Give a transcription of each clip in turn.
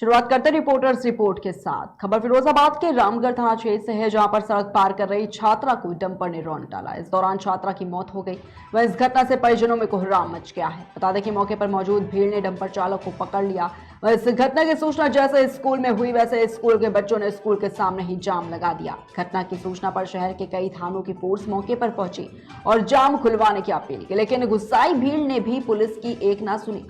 शुरुआत करते reporters report के साथ। खबर फिरोजाबाद के रामगढ़ थाना क्षेत्र से है, जहां पर सड़क पार कर रही छात्रा को डंपर ने रौंद डाला। इस दौरान छात्रा की मौत हो गई। वह इस घटना से परिजनों में कोहराम मच गया है। बता दें कि मौके पर मौजूद भीड़ ने डंपर चालक को पकड़ लिया। वह इस घटना की सूचना जैसे स्कूल में हुई, वैसे स्कूल के बच्चों ने स्कूल के सामने ही जाम लगा दिया। घटना की सूचना पर शहर के कई थानों की फोर्स मौके पर पहुंची और जाम खुलवाने की अपील की, लेकिन गुस्साई भीड़ ने भी पुलिस की एक ना सुनी।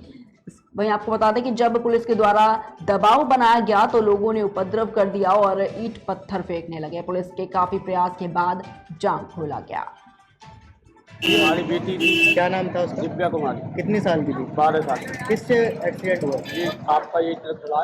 वहीं आपको बता दें कि जब पुलिस के द्वारा दबाव बनाया गया तो लोगों ने उपद्रव कर दिया और ईंट पत्थर फेंकने लगे। पुलिस के काफी प्रयास के बाद जाम खोला गया। हमारी बेटी थी। क्या नाम था उसका? दिव्या कुमारी। कितनी साल की थी? 12 साल की। किससे एक्सीडेंट हुआ? ये आपका ये ट्रक चला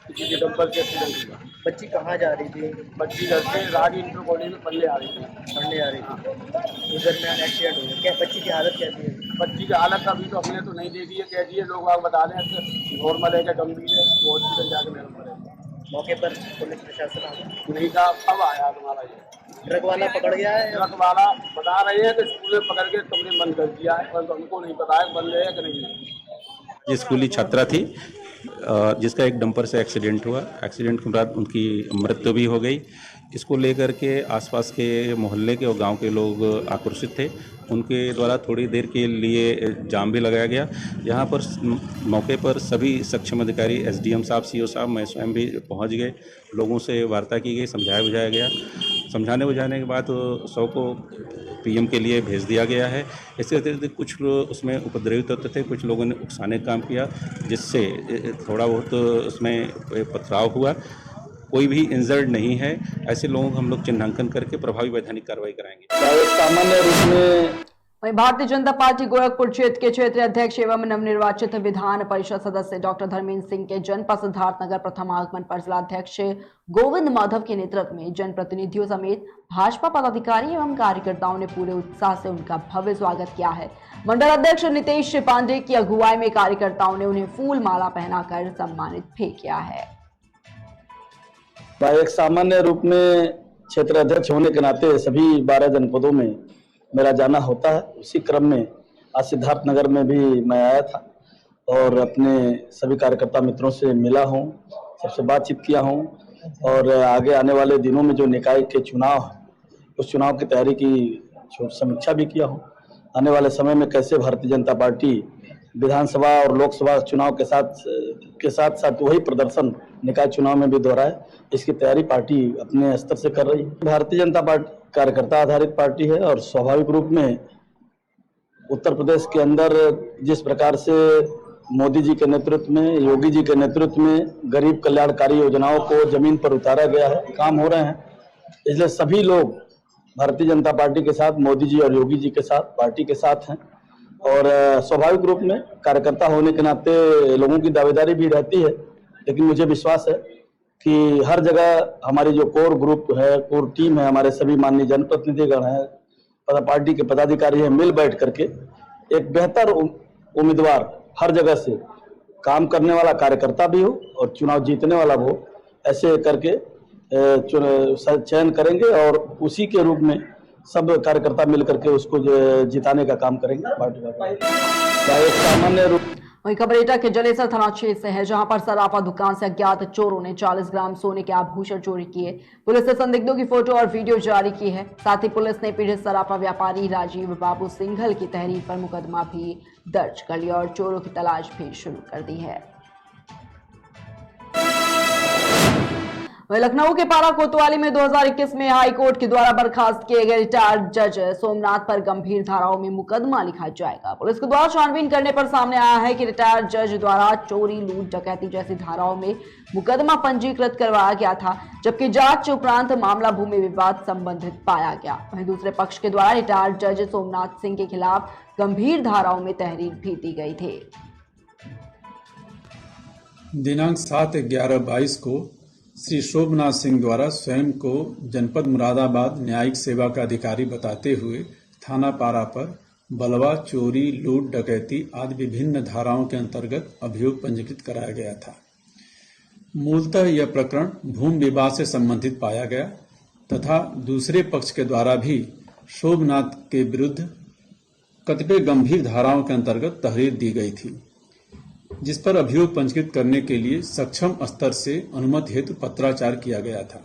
किसी के डंपर से एक्सीडेंट हुआ। बच्ची कहाँ जा रही थी? बच्ची घर से राज इंटर कॉलेज में पढ़ने आ रही थी। पढ़ने आ रही थी, उस दरमियान एक्सीडेंट हो गया। क्या बच्ची की हालत कैसी है? बच्ची की हालत अभी तो हमने तो नहीं देखी है, कैसी है लोग आप बता दें। नॉर्मल है क्या गंभीर है, वो हॉस्पिटल जाके मेरे पड़ेगा। मौके पर पुलिस प्रशासन आ नहीं कहा अब आया तुम्हारा ये ट्रक वाला पकड़ गया है? ट्रक वाला बता रहे हैं कि स्कूल में पकड़ के तुमने बंद कर दिया है, पर हमको नहीं पता है बंद है कि नहीं है। ये स्कूली छात्रा थी जिसका एक डंपर से एक्सीडेंट हुआ। एक्सीडेंट के बाद उनकी मृत्यु भी हो गई। इसको लेकर के आसपास के मोहल्ले के और गांव के लोग आक्रोशित थे। उनके द्वारा थोड़ी देर के लिए जाम भी लगाया गया। यहाँ पर मौके पर सभी सक्षम अधिकारी, एसडीएम साहब, सीओ साहब, मैं स्वयं भी पहुँच गए। लोगों से वार्ता की गई, समझाया बुझाया गया। समझाने बुझाने के बाद 100 को पीएम के लिए भेज दिया गया है। इसके अतिरिक्त कुछ उसमें उपद्रवी तत्व थे, कुछ लोगों ने उकसाने का काम किया, जिससे थोड़ा बहुत उसमें पथराव हुआ। कोई भी इंजर्ड नहीं है। ऐसे लोगों को हम लोग चिन्हांकन करके प्रभावी वैधानिक कार्रवाई कराएंगे। सामान्य रूप में वहीं भारतीय जनता पार्टी गोरखपुर क्षेत्र के क्षेत्रीय अध्यक्ष एवं नवनिर्वाचित विधान परिषद सदस्य डॉक्टर धर्मेंद्र सिंह के जनपद सिद्धार्थनगर प्रथम आगमन पर जिलाध्यक्ष गोविंद माधव के नेतृत्व में जनप्रतिनिधियों समेत भाजपा पदाधिकारी एवं कार्यकर्ताओं ने पूरे उत्साह से उनका भव्य स्वागत किया है। मंडल अध्यक्ष नितेश पांडे की अगुवाई में कार्यकर्ताओं ने उन्हें फूल माला पहनाकर सम्मानित भी किया है। एक सामान्य रूप में क्षेत्र अध्यक्ष होने के नाते सभी 12 जनपदों में मेरा जाना होता है। उसी क्रम में आज सिद्धार्थनगर में भी मैं आया था और अपने सभी कार्यकर्ता मित्रों से मिला हूं, सबसे बातचीत किया हूं और आगे आने वाले दिनों में जो निकाय के चुनाव है उस चुनाव की तैयारी की समीक्षा भी किया हूं। आने वाले समय में कैसे भारतीय जनता पार्टी विधानसभा और लोकसभा चुनाव के साथ साथ वही प्रदर्शन निकाय चुनाव में भी दोहराए, इसकी तैयारी पार्टी अपने स्तर से कर रही है। भारतीय जनता पार्टी कार्यकर्ता आधारित पार्टी है और स्वाभाविक रूप में उत्तर प्रदेश के अंदर जिस प्रकार से मोदी जी के नेतृत्व में, योगी जी के नेतृत्व में गरीब कल्याणकारी योजनाओं को जमीन पर उतारा गया है, काम हो रहे हैं, इसलिए सभी लोग भारतीय जनता पार्टी के साथ, मोदी जी और योगी जी के साथ, पार्टी के साथ हैं। और स्वाभाविक रूप में कार्यकर्ता होने के नाते लोगों की दावेदारी भी रहती है, लेकिन मुझे विश्वास है कि हर जगह हमारी जो कोर ग्रुप है, कोर टीम है, हमारे सभी माननीय जनप्रतिनिधिगण हैं, पार्टी के पदाधिकारी हैं, मिल बैठ करके एक बेहतर उम्मीदवार हर जगह से काम करने वाला कार्यकर्ता भी हो और चुनाव जीतने वाला भी हो, ऐसे करके चयन करेंगे और उसी के रूप में सब कार्यकर्ता मिलकर के उसको जिताने का काम करेंगे। पार्टी का एक सामान्य रूप। वहीं खबरेटा के जलेसर थाना क्षेत्र से है, जहां पर सराफा दुकान से अज्ञात चोरों ने 40 ग्राम सोने के आभूषण चोरी किए। पुलिस ने संदिग्धों की फोटो और वीडियो जारी की है। साथ ही पुलिस ने पीड़ित सराफा व्यापारी राजीव बाबू सिंघल की तहरीर पर मुकदमा भी दर्ज कर लिया और चोरों की तलाश भी शुरू कर दी है। वहीं लखनऊ के पारा कोतवाली में 2021 में हाईकोर्ट के द्वारा बर्खास्त किए गए रिटायर्ड जज सोमनाथ पर गंभीर धाराओं में मुकदमा लिखा जाएगा। पुलिस के द्वारा छानबीन करने पर सामने आया है कि रिटायर्ड जज द्वारा चोरी, लूट, डकैती जैसी धाराओं में मुकदमा पंजीकृत करवाया गया था, जबकि जांच उपरांत मामला भूमि विवाद संबंधित पाया गया। वहीं दूसरे पक्ष के द्वारा रिटायर्ड जज सोमनाथ सिंह के खिलाफ गंभीर धाराओं में तहरीर भी दी गई थी। दिनांक 7/11/22 को श्री शोभनाथ सिंह द्वारा स्वयं को जनपद मुरादाबाद न्यायिक सेवा का अधिकारी बताते हुए थाना पारा पर बलवा, चोरी, लूट, डकैती आदि विभिन्न धाराओं के अंतर्गत अभियोग पंजीकृत कराया गया था। मूलतः यह प्रकरण भूमि विवाद से संबंधित पाया गया तथा दूसरे पक्ष के द्वारा भी शोभनाथ के विरुद्ध कतिपय गंभीर धाराओं के अंतर्गत तहरीर दी गई थी। जिस पर अभियोग पंजीकृत करने के लिए सक्षम स्तर से अनुमति हेतु पत्राचार किया गया था।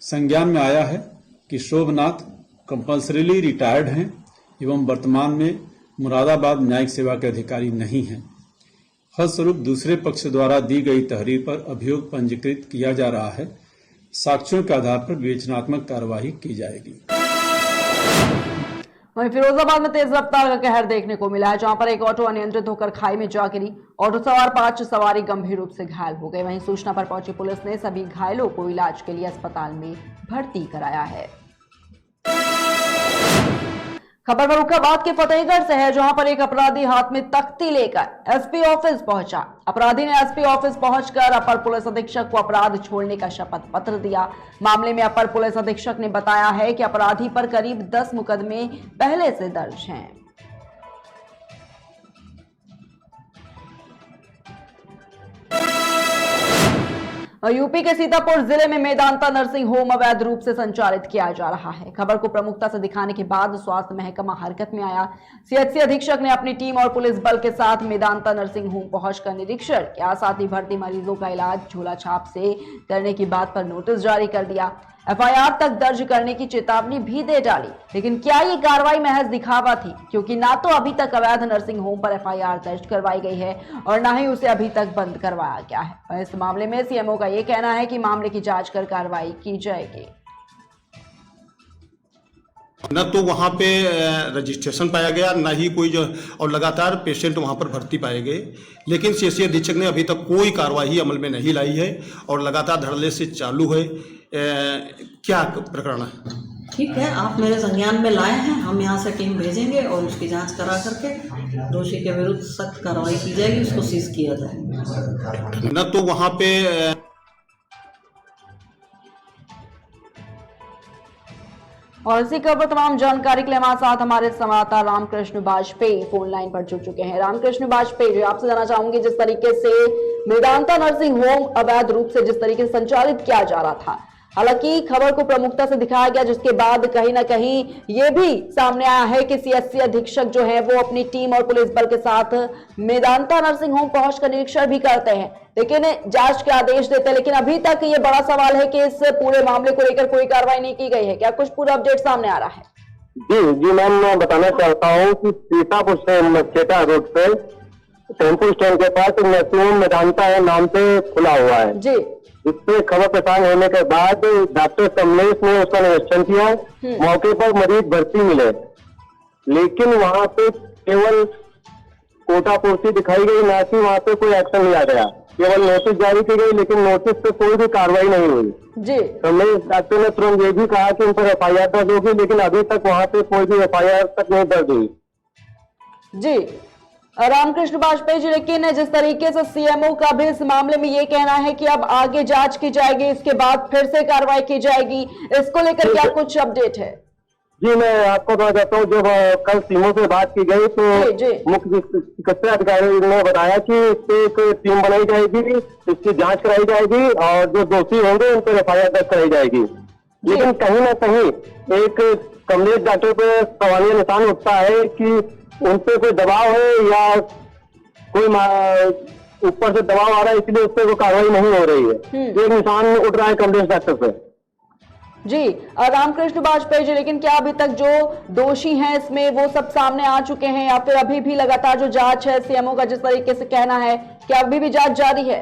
संज्ञान में आया है कि शोभनाथ कंपल्सरीली रिटायर्ड हैं एवं वर्तमान में मुरादाबाद न्यायिक सेवा के अधिकारी नहीं हैं। फलस्वरूप दूसरे पक्ष द्वारा दी गई तहरीर पर अभियोग पंजीकृत किया जा रहा है। साक्ष्यों के आधार पर विवेचनात्मक कार्यवाही की जाएगी। वहीं फिरोजाबाद में तेज रफ्तार का कहर देखने को मिला है, जहां पर एक ऑटो अनियंत्रित होकर खाई में जा गिरी। ऑटो सवार 5 सवारी गंभीर रूप से घायल हो गए। वहीं सूचना पर पहुंची पुलिस ने सभी घायलों को इलाज के लिए अस्पताल में भर्ती कराया है। खबर फर्रुखाबाद के फतेहगढ़ से है, जहां पर एक अपराधी हाथ में तख्ती लेकर एसपी ऑफिस पहुंचा। अपराधी ने एसपी ऑफिस पहुंचकर अपर पुलिस अधीक्षक को अपराध छोड़ने का शपथ पत्र दिया। मामले में अपर पुलिस अधीक्षक ने बताया है कि अपराधी पर करीब 10 मुकदमे पहले से दर्ज हैं। यूपी के सीतापुर जिले में मेदांता नर्सिंग होम अवैध रूप से संचालित किया जा रहा है। खबर को प्रमुखता से दिखाने के बाद स्वास्थ्य महकमा हरकत में आया। सीएचसी अधीक्षक ने अपनी टीम और पुलिस बल के साथ मेदांता नर्सिंग होम पहुंचकर निरीक्षण किया। साथ ही भर्ती मरीजों का इलाज झोला छाप से करने की बात पर नोटिस जारी कर दिया। एफआईआर तक दर्ज करने की चेतावनी भी दे डाली। लेकिन क्या ये कार्रवाई महज दिखावा थी, क्योंकि ना तो अभी तक अवैध नर्सिंग होम पर एफआईआर दर्ज करवाई गई है और ना ही उसे अभी तक बंद करवाया गया है। इस मामले में सीएमओ का ये कहना है कि मामले की जांच कर कार्रवाई की जाएगी। न तो वहाँ पे रजिस्ट्रेशन पाया गया, न ही कोई जो, और लगातार पेशेंट वहाँ पर भर्ती पाए गए। लेकिन सीएचसी अधीक्षक ने अभी तक कोई कार्रवाई अमल में नहीं लाई है और लगातार धड़ल्ले से चालू है। क्या प्रकरण है? ठीक है, आप मेरे संज्ञान में लाए हैं, हम यहाँ से टीम भेजेंगे और उसकी जांच करा करके दोषी के विरुद्ध सख्त कार्रवाई की जाएगी, उसको सीज किया जाएगा। न तो वहाँ पे और इसी खबर तमाम जानकारी के लिए हमारे साथ हमारे संवाददाता रामकृष्ण वाजपेयी फोन लाइन पर जुड़ चुके हैं। रामकृष्ण वाजपेयी जी, आपसे जानना चाहूंगी, जिस तरीके से मेदांता नर्सिंग होम अवैध रूप से जिस तरीके से संचालित किया जा रहा था, हालांकि खबर को प्रमुखता से दिखाया गया, जिसके बाद कहीं ना कहीं ये भी सामने आया है कि सीएचसी अधीक्षक जो है वो अपनी टीम और पुलिस बल के साथ मेदांता नर्सिंग होम पहुंचकर निरीक्षण भी करते हैं, लेकिन जांच के आदेश देते हैं। लेकिन अभी तक ये बड़ा सवाल है कि इस पूरे मामले को लेकर कोई कार्रवाई नहीं की गई है। क्या कुछ पूरा अपडेट सामने आ रहा है? जी मैम, मैं बताना चाहता हूँ कि सीतापुर से मचेटा रोड पे टेम्पो स्टैंड के पास नर्सिंग होम मेदांता है नाम से खुला हुआ है जी। इससे खबर प्रसार होने के बाद डॉक्टर कमलेश ने उसका निरीक्षण किया। मौके पर मरीज भर्ती मिले, लेकिन वहाँ पे केवल कोटा पूर्ति दिखाई गई, ना कि वहाँ पे कोई एक्शन लिया गया। केवल नोटिस जारी की गई, लेकिन नोटिस पे कोई भी कार्रवाई नहीं हुई जी। कमलेश डॉक्टर ने तुरंत ये भी कहा कि उन पर एफआईआर दर्ज होगी, लेकिन अभी तक वहाँ पे कोई भी एफआईआर तक नहीं दर्ज हुई। जी रामकृष्ण वाजपेयी जी, लेकिन जिस तरीके से सीएमओ का भी इस मामले में ये कहना है कि अब आगे जांच की जाएगी, इसके बाद फिर से कार्रवाई की जाएगी, इसको लेकर क्या कुछ अपडेट है? जी मैं आपको बता देता हूँ, जब कल सीएमओ से बात की गई तो मुख्य चिकित्सा अधिकारी ने बताया कि इस पे एक टीम बनाई जाएगी, इसकी जांच कराई जाएगी और जो दोषी होंगे उन पर एफआईआर दर्ज कराई जाएगी। लेकिन कहीं ना कहीं एक कमलेश डॉक्टर पे सवालिया निशान उठता है कि उन पे कोई दबाव है या कोई ऊपर से दबाव आ रहा है, इसलिए उस पर कोई कार्रवाई नहीं हो रही है। एक निशान उठ रहा है कमलेश डॉक्टर पे। जी रामकृष्ण वाजपेयी जी, लेकिन क्या अभी तक जो दोषी हैं इसमें वो सब सामने आ चुके हैं या फिर अभी भी लगातार जो जांच है सीएमओ का जिस तरीके से कहना है, क्या अभी भी जांच जारी है?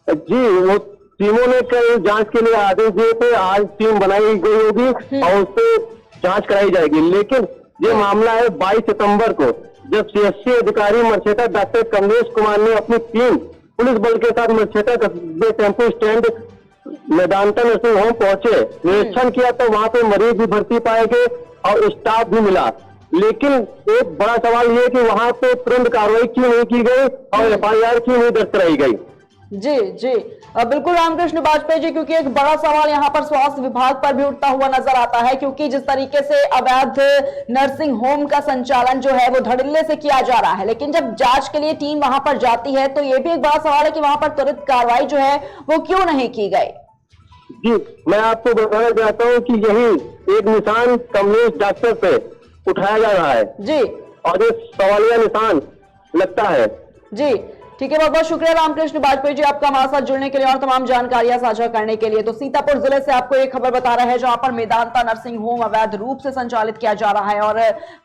जी वो टीमों ने कल जांच के लिए आदेश दिए थे, आज टीम बनाई गई होगी और उस पर जांच कराई जाएगी। लेकिन ये मामला है 22 सितंबर को, जब सीएचसी अधिकारी मरछेटा डॉक्टर कमलेश कुमार ने अपनी टीम पुलिस बल के साथ Marchheta tempo stand Medanta nursing home पहुंचे, निरीक्षण किया तो वहां पे मरीज भी भर्ती पाए गए और स्टाफ भी मिला। लेकिन एक बड़ा सवाल ये कि वहां पे तुरंत कार्रवाई क्यों नहीं की गई और एफआईआर क्यों नहीं दर्ज कराई गई? जी जी बिल्कुल रामकृष्ण वाजपेयी जी, क्योंकि एक बड़ा सवाल यहाँ पर स्वास्थ्य विभाग पर भी उठता हुआ नजर आता है, क्योंकि जिस तरीके से अवैध नर्सिंग होम का संचालन जो है वो धड़ल्ले से किया जा रहा है, लेकिन जब जांच के लिए टीम वहां पर जाती है तो ये भी एक बड़ा सवाल है कि वहां पर त्वरित कार्रवाई जो है वो क्यों नहीं की गई? जी मैं आपको बताना चाहता हूँ कि यही एक निशान कमलेश डॉक्टर पे उठाया जा रहा है जी, और ये सवालिया निशान लगता है। जी ठीक है, बहुत बहुत शुक्रिया रामकृष्ण बाजपेयी जी आपका हमारे साथ जुड़ने के लिए और तमाम जानकारियां साझा करने के लिए। तो सीतापुर जिले से आपको एक खबर बता रहा है जहां पर मेदांता नर्सिंग होम अवैध रूप से संचालित किया जा रहा है और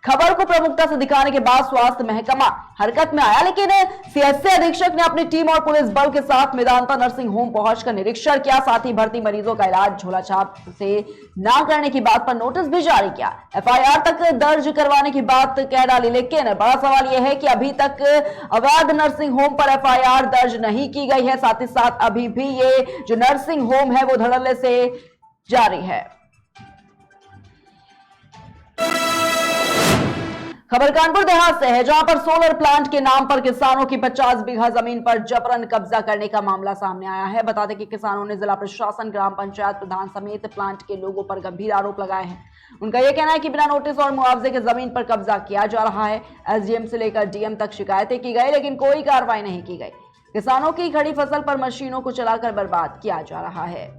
खबर को प्रमुखता से दिखाने के बाद स्वास्थ्य महकमा हरकत में आया, लेकिन सीएचसी अधीक्षक ने अपनी टीम और पुलिस बल के साथ मेदांता नर्सिंग होम पहुंचकर निरीक्षण किया, साथ ही भर्ती मरीजों का इलाज झोलाछाप से न करने की बात पर नोटिस भी जारी किया, एफआईआर तक दर्ज करवाने की बात कह डाली। लेकिन बड़ा सवाल यह है कि अभी तक अवैध नर्सिंग होम पर एफआईआर दर्ज नहीं की गई है, साथ ही साथ अभी भी ये जो नर्सिंग होम है वो धड़ल्ले से जारी है। खबर कानपुर देहात से है जहां पर सोलर प्लांट के नाम पर किसानों की 50 बीघा जमीन पर जबरन कब्जा करने का मामला सामने आया है। बता दें कि किसानों ने जिला प्रशासन, ग्राम पंचायत प्रधान समेत प्लांट के लोगों पर गंभीर आरोप लगाए हैं। उनका यह कहना है कि बिना नोटिस और मुआवजे के जमीन पर कब्जा किया जा रहा है। एसडीएम से लेकर डीएम तक शिकायतें की गई, लेकिन कोई कार्रवाई नहीं की गई। किसानों की खड़ी फसल पर मशीनों को चलाकर बर्बाद किया जा रहा है।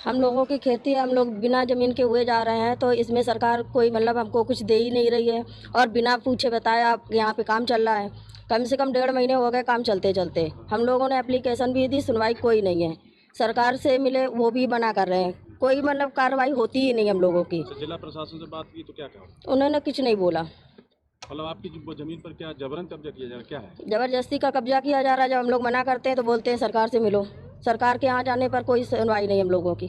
हम लोगों की खेती हम लोग बिना जमीन के हुए जा रहे हैं, तो इसमें सरकार कोई मतलब हमको कुछ दे ही नहीं रही है और बिना पूछे बताए आप यहाँ पे काम चल रहा है। कम से कम 1.5 महीने हो गए काम चलते चलते। हम लोगों ने एप्लीकेशन भी दी, सुनवाई कोई नहीं है। सरकार से मिले वो भी मना कर रहे हैं, कोई मतलब कार्रवाई होती ही नहीं हम लोगों की। जिला प्रशासन से बात की तो क्या कहा? उन्होंने कुछ नहीं बोला। मतलब आपकी जमीन पर क्या जबरन कब्जा किया जा रहा है, क्या है? जबरदस्ती का कब्जा किया जा रहा है। जब हम लोग मना करते हैं तो बोलते हैं सरकार से मिलो। सरकार के यहाँ जाने पर कोई सुनवाई नहीं हम लोगों की।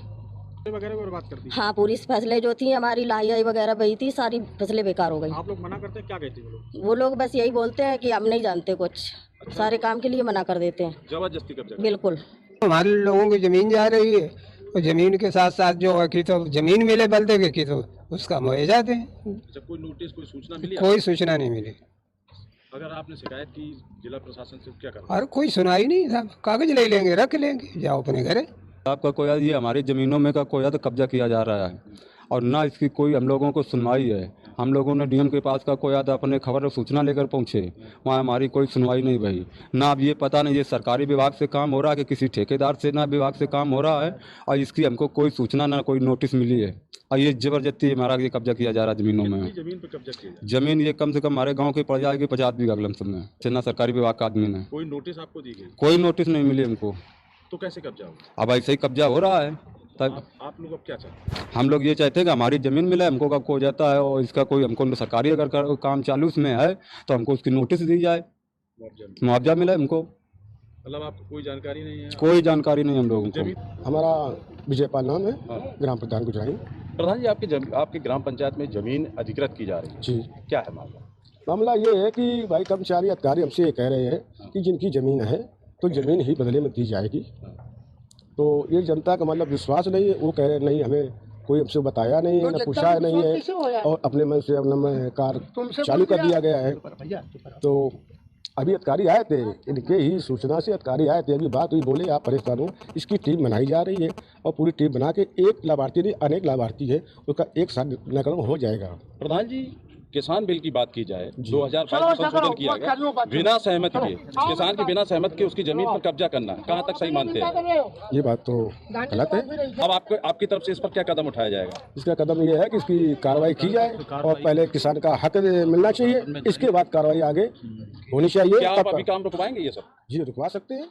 वगैरह बर्बाद कर दी? हाँ, पूरी फसलें जो थी हमारी लाई वगैरह बही थी, सारी फसलें बेकार हो गई। आप लोग मना करते हैं, क्या कहते हैं वो लोग? बस यही बोलते हैं कि हम नहीं जानते कुछ। अच्छा। सारे काम के लिए मना कर देते हैं। जबरदस्ती कब्जा? बिल्कुल। हमारे लोगों की जमीन जा रही है और जमीन के साथ साथ जो है कि तो जमीन मिले बलदे के की तो उसका मुआवजा दें। अच्छा, कोई नोटिस, कोई सूचना मिली? कोई सूचना नहीं मिली। अगर आपने शिकायत की जिला प्रशासन से, क्या करा? और कोई सुनाई नहीं था। कागज ले लेंगे, रख लेंगे, जाओ अपने घरे। आपका कोई ये हमारी ज़मीनों में का कोई तो कब्जा किया जा रहा है और ना इसकी कोई हम लोगों को सुनवाई है। हम लोगों ने डीएम के पास का कोई आधा अपने खबर और सूचना लेकर पहुँचे, वहाँ हमारी कोई सुनवाई नहीं भई। ना अब ये पता नहीं ये सरकारी विभाग से काम हो रहा है कि किसी ठेकेदार से ना विभाग से काम हो रहा है, और इसकी हमको कोई सूचना ना कोई नोटिस मिली है। और ये जबरदस्ती हमारा ये कब्जा किया जा रहा है ज़मीनों में। जमीन पर कब्जा किया? जमीन ये कम से कम हमारे गाँव की पड़ जाएगी 50 बीघा लमसम में, ना सरकारी विभाग का आदमी ने। कोई नोटिस आपको दी गई? कोई नोटिस नहीं मिली हमको। तो कैसे कब्जा हो? अब ऐसे ही कब्जा हो रहा है। तब आप लोग अब क्या चाहते हैं? हम लोग ये चाहते हैं कि हमारी ज़मीन मिले हमको, कब हो जाता है और इसका कोई हमको सरकारी अगर काम चालू उसमें है तो हमको उसकी नोटिस दी जाए, मुआवजा मिले हमको। मतलब आपको कोई जानकारी नहीं है? कोई जानकारी नहीं हम लोगों को। हमारा विजयपाल नाम है, ग्राम प्रधान गुजराई। प्रधान जी, आपकी ग्राम पंचायत में जमीन अधिकृत की जा रही है जी, क्या है मामला? मामला ये है कि भाई कर्मचारी अधिकारी हमसे ये कह रहे हैं कि जिनकी ज़मीन है तो ज़मीन ही बदले में दी जाएगी। तो ये जनता का मतलब विश्वास नहीं है। वो कह रहे नहीं, हमें कोई हमसे बताया नहीं है, ना पूछा नहीं है, और अपने मन से अपना कार्य चालू कर दिया गया है। तो अभी अधिकारी आए थे, इनके ही सूचना से अधिकारी आए थे, अभी बात हुई, बोले आप परेशान हो, इसकी टीम बनाई जा रही है और पूरी टीम बना के एक लाभार्थी नहीं अनेक लाभार्थी है, उसका एक साथ निराकरण हो जाएगा। प्रधान जी, किसान बिल की बात की जाए, 2022 में संशोधन किया गया, बिना सहमति के, किसान की बिना सहमति के उसकी जमीन पर कब्जा करना कहाँ तक सही मानते हैं? ये बात तो गलत है। अब आपकी तरफ से इस पर क्या कदम उठाया जाएगा? इसका कदम ये है कि इसकी कार्रवाई की जाए और पहले किसान का हक मिलना चाहिए, इसके बाद कार्रवाई आगे होनी चाहिए। क्या आप अभी काम रुकवाएंगे ये सब? जी, रुकवा सकते हैं।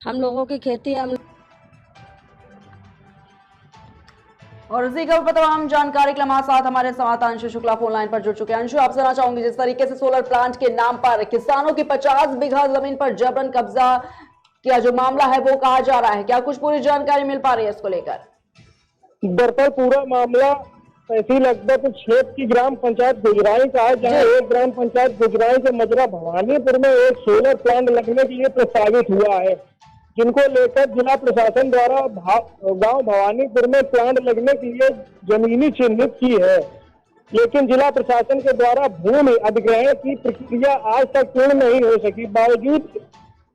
हम लोगों की खेती और इसी के ऊपर तमाम जानकारी के हमारे साथ हमारे संवाददाता अंशु शुक्ला फोन लाइन पर जुड़ चुके हैं। अंशु, आपसे जानना चाहूंगी, जिस तरीके से सोलर प्लांट के नाम पर किसानों की 50 बीघा जमीन पर जबरन कब्जा किया जो मामला है वो कहा जा रहा है, क्या कुछ पूरी जानकारी मिल पा रही है इसको लेकर? दरअसल पूरा मामला तहसील अकबरपुर क्षेत्र की ग्राम पंचायत गुजराई का है, जहाँ एक ग्राम पंचायत गुजराई के मजरा भवानीपुर में एक सोलर प्लांट लगने के लिए प्रस्तावित हुआ है, जिनको लेकर जिला प्रशासन द्वारा गांव भवानीपुर में प्लांट लगने के लिए जमीनी चिन्हित की है। लेकिन जिला प्रशासन के द्वारा भूमि अधिग्रहण की प्रक्रिया आज तक पूर्ण नहीं हो सकी। बावजूद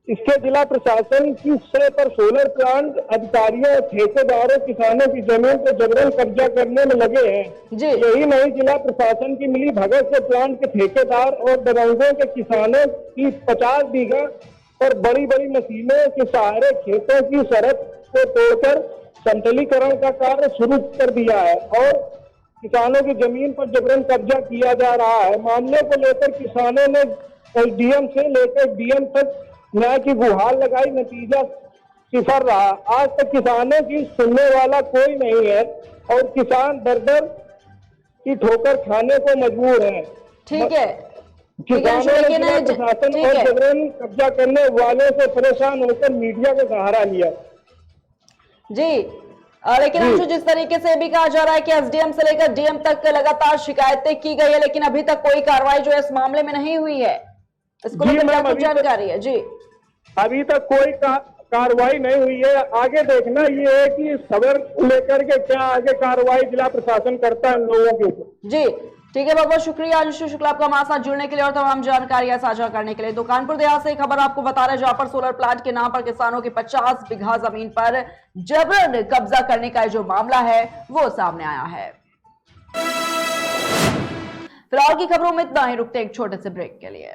इसके जिला प्रशासन की सतह पर सोलर प्लांट अधिकारियों, ठेकेदारों, किसानों की जमीन पर जबरन कब्जा करने में लगे हैं। यही नहीं, जिला प्रशासन की मिली भगत से प्लांट के ठेकेदार और दबंगों के किसानों की 50 बीघा पर बड़ी बड़ी मशीनों के सहारे खेतों की सरहद को तोड़कर समतलीकरण का कार्य शुरू कर दिया है और किसानों की जमीन पर जबरन कब्जा किया जा रहा है। मामले को लेकर किसानों ने एसडीएम से लेकर डीएम तक न्याय की गुहार लगाई, नतीजा सिफर रहा। आज तक किसानों की सुनने वाला कोई नहीं है और किसान दर दर की ठोकर खाने को मजबूर है। ठीक है, किसानों ने लेकिन जिला प्रशासन ठीक और है। जबरन कब्जा करने वालों से परेशान होकर मीडिया का सहारा लिया। जी लेकिन अंशु, जिस तरीके से भी कहा जा रहा है कि एसडीएम से लेकर डीएम तक लगातार शिकायतें की गई है, लेकिन अभी तक कोई कार्रवाई जो है इस मामले में नहीं हुई है, इसको लेकर क्या कुछ जानकारी है? जी, अभी तक कोई कार्रवाई नहीं हुई है। आगे देखना ये है कि खबर लेकर के क्या आगे कार्रवाई जिला प्रशासन करता है लोगों के ऊपर। जी ठीक है, बहुत बहुत शुक्रिया अंशु शुक्ला आपका हमारे साथ जुड़ने के लिए और तमाम जानकारियां साझा करने के लिए। तो कानपुर देहात से खबर आपको बता रहे हैं, जहां पर सोलर प्लांट के नाम पर किसानों की 50 बीघा जमीन पर जबरन कब्जा करने का जो मामला है वो सामने आया है। फिलहाल की खबरों में इतना ही, रुकते एक छोटे से ब्रेक के लिए।